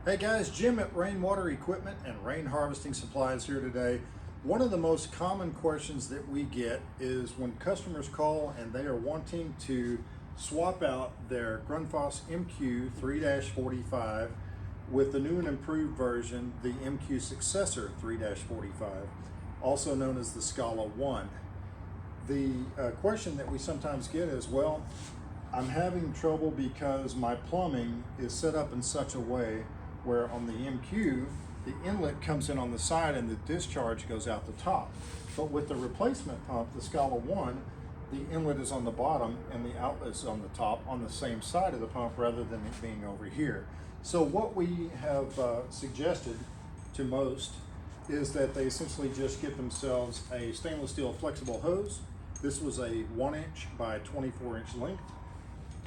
Hey guys, Jim at Rainwater Equipment and Rain Harvesting Supplies here today. One of the most common questions that we get is when customers call and they are wanting to swap out their Grundfos MQ 3-45 with the new and improved version, the MQ Successor 3-45, also known as the SCALA1. The question that we sometimes get is, well, I'm having trouble because my plumbing is set up in such a way where on the MQ, the inlet comes in on the side and the discharge goes out the top. But with the replacement pump, the SCALA1, the inlet is on the bottom and the outlet is on the top on the same side of the pump rather than it being over here. So what we have suggested to most is that they essentially just get themselves a stainless steel flexible hose. This was a 1-inch by 24-inch length,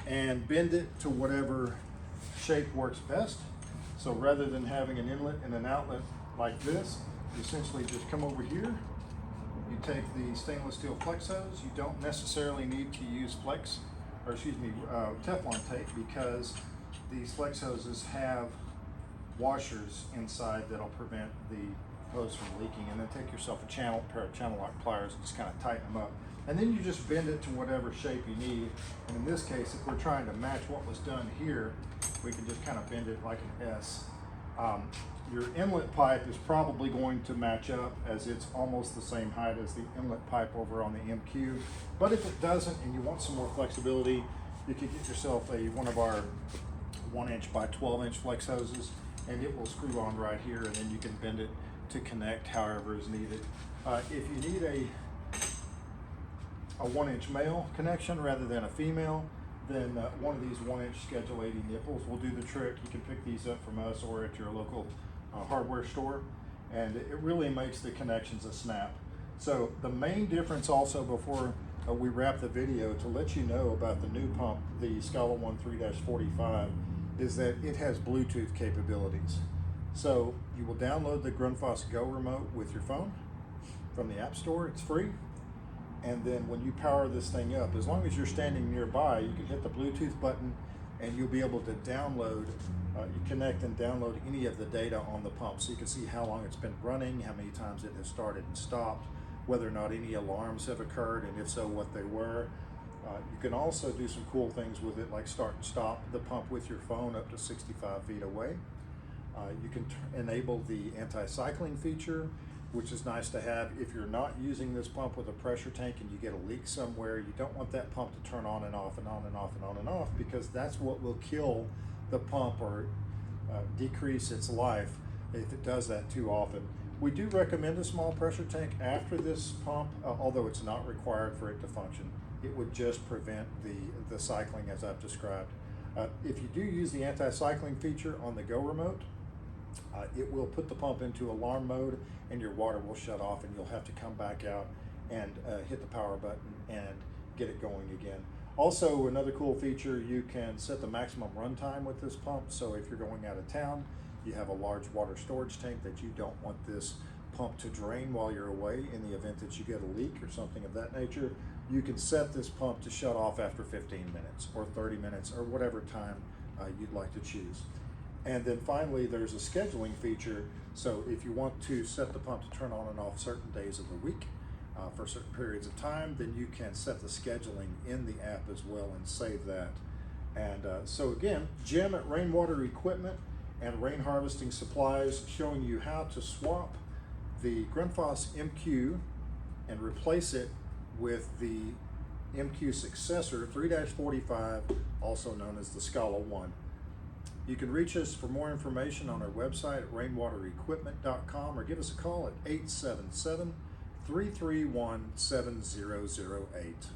and bend it to whatever shape works best. So rather than having an inlet and an outlet like this, you essentially just come over here, you take the stainless steel flex hose. You don't necessarily need to use Teflon tape, because these flex hoses have washers inside that'll prevent the hose from leaking. And then take yourself a pair of channel lock pliers and just kind of tighten them up. And then you just bend it to whatever shape you need. And in this case, if we're trying to match what was done here, we can just kind of bend it like an S. Your inlet pipe is probably going to match up, as it's almost the same height as the inlet pipe over on the MQ. But if it doesn't and you want some more flexibility, you can get yourself one of our 1-inch by 12-inch flex hoses, and it will screw on right here, and then you can bend it to connect however is needed. If you need a 1-inch male connection rather than a female, then one of these 1-inch Schedule 80 nipples will do the trick. You can pick these up from us or at your local hardware store, and it really makes the connections a snap. So the main difference also, before we wrap the video, to let you know about the new pump, the SCALA1 3-45, is that it has Bluetooth capabilities. So you will download the Grundfos Go remote with your phone from the App Store. It's free. And then when you power this thing up, as long as you're standing nearby, you can hit the Bluetooth button and you'll be able to download, you connect and download any of the data on the pump. So you can see how long it's been running, how many times it has started and stopped, whether or not any alarms have occurred, and if so, what they were. You can also do some cool things with it, like start and stop the pump with your phone up to 65 feet away. You can enable the anti-cycling feature, which is nice to have if you're not using this pump with a pressure tank and you get a leak somewhere. You don't want that pump to turn on and off and on and off and on and off, because that's what will kill the pump or decrease its life if it does that too often. We do recommend a small pressure tank after this pump, although it's not required for it to function. It would just prevent the cycling, as I've described. If you do use the anti-cycling feature on the Go remote, it will put the pump into alarm mode and your water will shut off, and you'll have to come back out and hit the power button and get it going again. Also, another cool feature, you can set the maximum runtime with this pump. So if you're going out of town, you have a large water storage tank that you don't want this pump to drain while you're away in the event that you get a leak or something of that nature, you can set this pump to shut off after 15 minutes or 30 minutes or whatever time you'd like to choose. And then finally, there's a scheduling feature. So if you want to set the pump to turn on and off certain days of the week for certain periods of time, then you can set the scheduling in the app as well and save that. And so again, Jim at Rainwater Equipment and Rain Harvesting Supplies, showing you how to swap the Grundfos MQ and replace it with the MQ Successor 3-45, also known as the SCALA1. You can reach us for more information on our website at rainwaterequipment.com, or give us a call at 877-331-7008.